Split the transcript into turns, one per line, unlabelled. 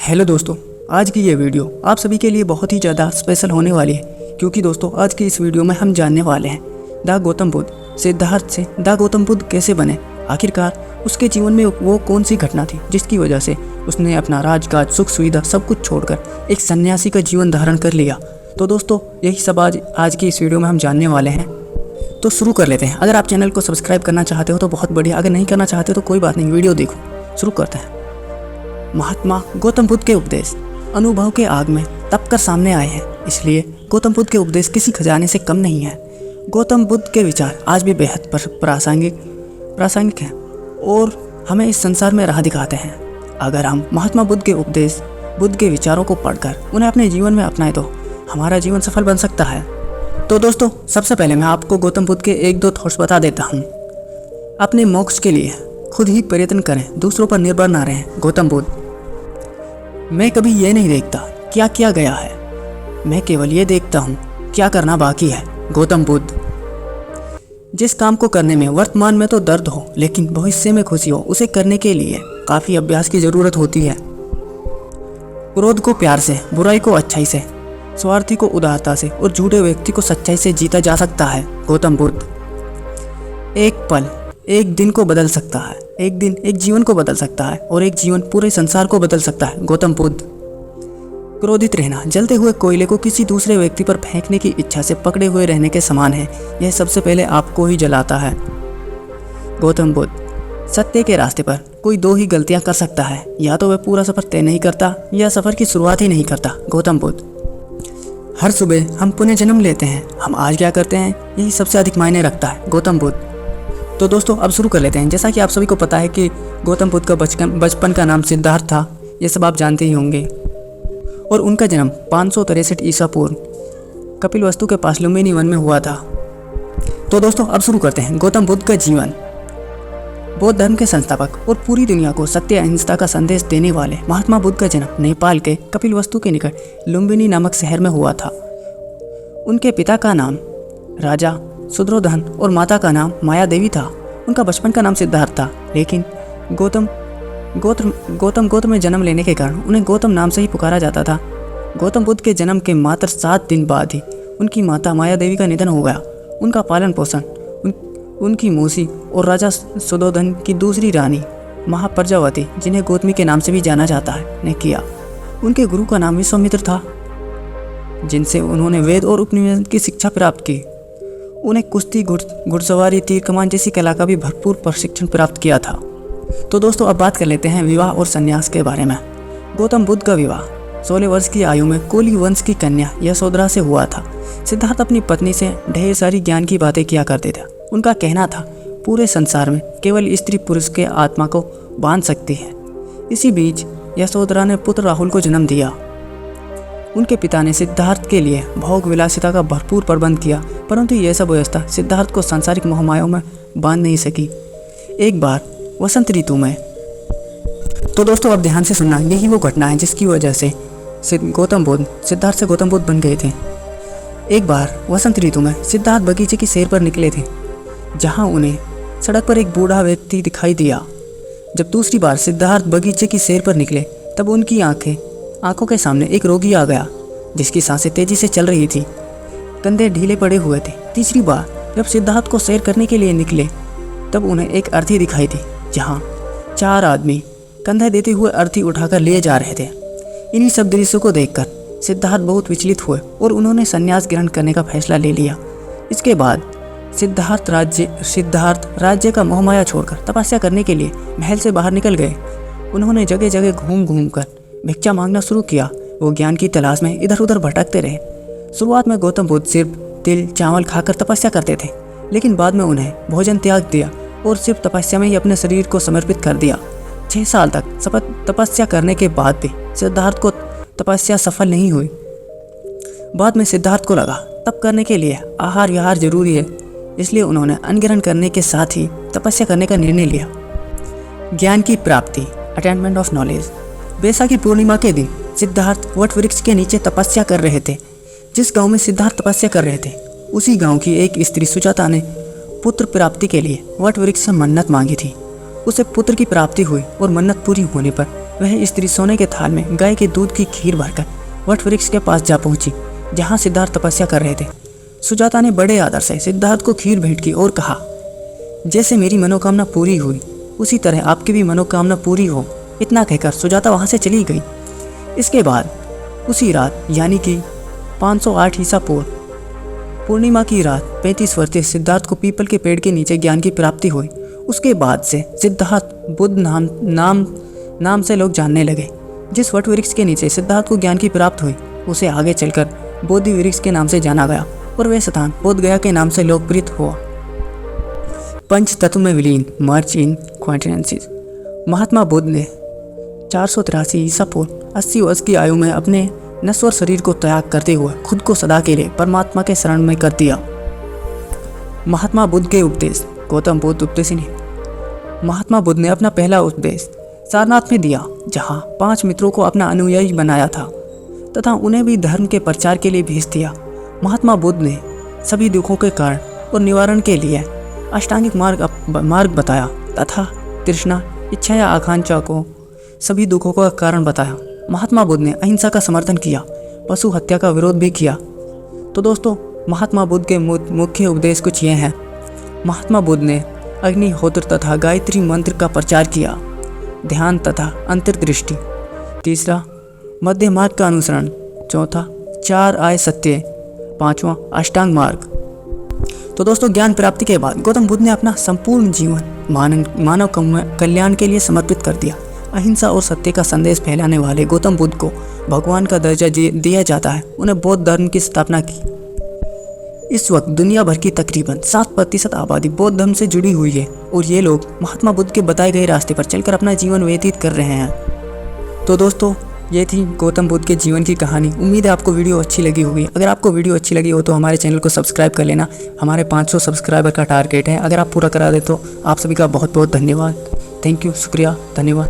Hello दोस्तों, आज की ये वीडियो आप सभी के लिए बहुत ही ज़्यादा स्पेशल होने वाली है क्योंकि दोस्तों आज की इस वीडियो में हम जानने वाले हैं द गौतम बुद्ध सिद्धार्थ से द गौतम बुद्ध कैसे बने। आखिरकार उसके जीवन में वो कौन सी घटना थी जिसकी वजह से उसने अपना राजकाज सुख सुविधा सब कुछ छोड़कर एक सन्यासी का जीवन धारण कर लिया। तो दोस्तों यही सब आज की इस वीडियो में हम जानने वाले हैं। तो शुरू कर लेते हैं। अगर आप चैनल को सब्सक्राइब करना चाहते हो तो बहुत बढ़िया, अगर नहीं करना चाहते तो कोई बात नहीं, वीडियो देखो। शुरू करते हैं। महात्मा गौतम बुद्ध के उपदेश अनुभव के आग में तप कर सामने आए हैं, इसलिए गौतम बुद्ध के उपदेश किसी खजाने से कम नहीं है। गौतम बुद्ध के विचार आज भी बेहद प्रासंगिक हैं और हमें इस संसार में राह दिखाते हैं। अगर हम महात्मा बुद्ध के उपदेश, बुद्ध के विचारों को पढ़कर उन्हें अपने जीवन में अपनाएं तो हमारा जीवन सफल बन सकता है। तो दोस्तों सबसे पहले मैं आपको गौतम बुद्ध के एक दो थॉट्स बता देता हूँ। अपने मोक्ष के लिए खुद ही प्रयत्न करें, दूसरों पर निर्भर ना रहें। गौतम बुद्ध। मैं कभी ये नहीं देखता क्या किया गया है, मैं केवल ये देखता हूँ क्या करना बाकी है। गौतम बुद्ध। जिस काम को करने में वर्तमान में तो दर्द हो लेकिन भविष्य में खुशी हो, उसे करने के लिए काफ़ी अभ्यास की ज़रूरत होती है। क्रोध को प्यार से, बुराई को अच्छाई से, स्वार्थी को उदारता से और झूठे व्यक्ति को सच्चाई से जीता जा सकता है। गौतम बुद्ध। एक पल एक दिन को बदल सकता है, एक दिन एक जीवन को बदल सकता है और एक जीवन पूरे संसार को बदल सकता है। गौतम बुद्ध। क्रोधित रहना जलते हुए कोयले को किसी दूसरे व्यक्ति पर फेंकने की इच्छा से पकड़े हुए रहने के समान है, यह सबसे पहले आपको ही जलाता है। गौतम बुद्ध। सत्य के रास्ते पर कोई दो ही गलतियां कर सकता है, या तो वह पूरा सफर तय नहीं करता या सफर की शुरुआत ही नहीं करता। गौतम बुद्ध। हर सुबह हम पुनः जन्म लेते हैं, हम आज क्या करते हैं यही सबसे अधिक मायने रखता है। गौतम बुद्ध। तो दोस्तों अब शुरू कर लेते हैं। जैसा कि आप सभी को पता है कि गौतम बुद्ध का बचपन का नाम सिद्धार्थ था, ये सब आप जानते ही होंगे। और उनका जन्म 563 ईसा पूर्व कपिलवस्तु के पास लुम्बिनी वन में हुआ था। तो दोस्तों अब शुरू करते हैं। गौतम बुद्ध का जीवन। बौद्ध धर्म के संस्थापक और पूरी दुनिया को सत्य अहिंसा का संदेश देने वाले महात्मा बुद्ध का जन्म नेपाल के कपिलवस्तु के निकट लुम्बिनी नामक शहर में हुआ था। उनके पिता का नाम राजा शुद्रोधन और माता का नाम माया देवी था। उनका बचपन का नाम सिद्धार्थ था, लेकिन गौतम में जन्म लेने के कारण उन्हें गौतम नाम से ही पुकारा जाता था। गौतम बुद्ध के जन्म के मात्र 7 दिन बाद ही उनकी माता माया देवी का निधन हो गया। उनका पालन पोषण उनकी मौसी और राजा शुद्रोधन की दूसरी रानी महाप्रजावती, जिन्हें गौतमी के नाम से भी जाना जाता है, ने किया। उनके गुरु का नाम विश्वामित्र था, जिनसे उन्होंने वेद और उपनिषद की शिक्षा प्राप्त की। उन्हें कुश्ती, घुड़सवारी, तीर कमान जैसी कला का भी भरपूर प्रशिक्षण प्राप्त किया था। तो दोस्तों अब बात कर लेते हैं विवाह और संन्यास के बारे में। गौतम बुद्ध का विवाह 16 वर्ष की आयु में कोली वंश की कन्या यशोधरा से हुआ था। सिद्धार्थ अपनी पत्नी से ढेर सारी ज्ञान की बातें किया करते थे। उनका कहना था पूरे संसार में केवल स्त्री पुरुष के आत्मा को बांध सकती है। इसी बीच यशोधरा ने पुत्र राहुल को जन्म दिया। उनके पिता ने सिद्धार्थ के लिए भोग विलासिता का भरपूर प्रबंध किया, परंतु यह सब व्यवस्था सिद्धार्थ को सांसारिक मोहमायों में बांध नहीं सकी। एक बार वसंत ऋतु में, तो दोस्तों अब ध्यान से सुनना, यही वो घटना है जिसकी वजह से सिद्धार्थ से गौतम बुद्ध बन गए थे। एक बार वसंत ऋतु में सिद्धार्थ बगीचे की सैर पर निकले थे, जहाँ उन्हें सड़क पर एक बूढ़ा व्यक्ति दिखाई दिया। जब दूसरी बार सिद्धार्थ बगीचे की सैर पर निकले तब उनकी आंखों के सामने एक रोगी आ गया, जिसकी सांसें तेजी से चल रही थी, कंधे ढीले पड़े हुए थे। तीसरी बार जब सिद्धार्थ को सैर करने के लिए निकले तब उन्हें एक अर्थी दिखाई दी, जहां 4 आदमी कंधे देते हुए अर्थी उठाकर लिए जा रहे थे। इन्हीं सब दृश्यों को देखकर सिद्धार्थ बहुत विचलित हुए और उन्होंने संन्यास ग्रहण करने का फैसला ले लिया। इसके बाद सिद्धार्थ राज्य का मोहमाया छोड़कर तपस्या करने के लिए महल से बाहर निकल गए। उन्होंने जगह जगह घूम कर भिक्षा मांगना शुरू किया। वो ज्ञान की तलाश में इधर उधर भटकते रहे। शुरुआत में गौतम बुद्ध सिर्फ तिल चावल खाकर तपस्या करते थे, लेकिन बाद में उन्हें भोजन त्याग दिया और सिर्फ तपस्या में ही अपने शरीर को समर्पित कर दिया। 6 साल तक तपस्या करने के बाद भी सिद्धार्थ को तपस्या सफल नहीं हुई। बाद में सिद्धार्थ को लगा तप करने के लिए आहार विहार जरूरी है, इसलिए उन्होंने अन्न ग्रहण करने के साथ ही तपस्या करने का निर्णय लिया। ज्ञान की प्राप्ति, अटेनमेंट ऑफ नॉलेज। बैसाखी पूर्णिमा के दिन सिद्धार्थ वट वृक्ष के नीचे तपस्या कर रहे थे। जिस गांव में सिद्धार्थ तपस्या कर रहे थे उसी गांव की एक स्त्री सुजाता ने पुत्र प्राप्ति के लिए वट वृक्ष से मन्नत मांगी थी। उसे पुत्र की प्राप्ति हुई और मन्नत पूरी होने पर वह स्त्री सोने के थाल में गाय के दूध की खीर भरकर वट वृक्ष के पास जा पहुंची, जहां सिद्धार्थ तपस्या कर रहे थे। सुजाता ने बड़े आदर से सिद्धार्थ को खीर भेंट की और कहा, जैसे मेरी मनोकामना पूरी हुई उसी तरह आपकी भी मनोकामना पूरी हो। इतना कहकर सुजाता वहां से चली गई। इसके बाद उसी रात यानी कि 508 ईसा पूर्व पूर्णिमा की रात 35 वर्षीय सिद्धार्थ को पीपल के पेड़ के नीचे ज्ञान की प्राप्ति हुई। उसके बाद से सिद्धार्थ बुद्ध नाम से लोग जानने लगे। जिस वट वृक्ष के नीचे सिद्धार्थ को ज्ञान की प्राप्त हुई उसे आगे चलकर बोधि वृक्ष के नाम से जाना गया और वह स्थान बोध गया के नाम से लोकप्रिय हुआ। पंच तत्व में विलीन, मर्ज इन क्वांटिनेंसीज। महात्मा बुद्ध ने 483 ईसा पूर्व 80 वर्ष की आयु में अपने नश्वर शरीर को त्याग करते हुए खुद को सदा के लिए परमात्मा के शरण में कर दिया। महात्मा बुद्ध के उपदेश। गौतम बुद्ध उपदेशी ने महात्मा बुद्ध ने अपना पहला उपदेश सारनाथ में दिया, जहां 5 मित्रों को अपना अनुयायी बनाया था तथा उन्हें भी धर्म के प्रचार के लिए भेज दिया। महात्मा बुद्ध ने सभी दुखों के कारण और निवारण के लिए अष्टांगिक मार्ग बताया तथा तृष्णा, इच्छा या आकांक्षा को सभी दुखों का कारण बताया। महात्मा बुद्ध ने अहिंसा का समर्थन किया, पशु हत्या का विरोध भी किया। तो दोस्तों, महात्मा बुद्ध के मुख्य उपदेश कुछ ये हैं। महात्मा बुद्ध ने अग्निहोत्र तथा गायत्री मंत्र का प्रचार किया। ध्यान तथा अंतर्दृष्टि। तीसरा, मध्य मार्ग का अनुसरण। चौथा, 4 आय सत्य। 5वां, अष्टांग मार्ग। तो दोस्तों, ज्ञान प्राप्ति के बाद गौतम बुद्ध ने अपना संपूर्ण जीवन मानव कल्याण के लिए समर्पित कर दिया। अहिंसा और सत्य का संदेश फैलाने वाले गौतम बुद्ध को भगवान का दर्जा दिया जाता है। उन्हें बौद्ध धर्म की स्थापना की। इस वक्त दुनिया भर की तकरीबन 7% आबादी बौद्ध धर्म से जुड़ी हुई है और ये लोग महात्मा बुद्ध के बताए गए रास्ते पर चलकर अपना जीवन व्यतीत कर रहे हैं। तो दोस्तों, ये थी गौतम बुद्ध के जीवन की कहानी। उम्मीद है आपको वीडियो अच्छी लगी होगी। अगर आपको वीडियो अच्छी लगी हो तो हमारे चैनल को सब्सक्राइब कर लेना। हमारे 500 सब्सक्राइबर का टारगेट है। अगर आप पूरा करा दे तो आप सभी का बहुत बहुत धन्यवाद। थैंक यू, शुक्रिया, धन्यवाद।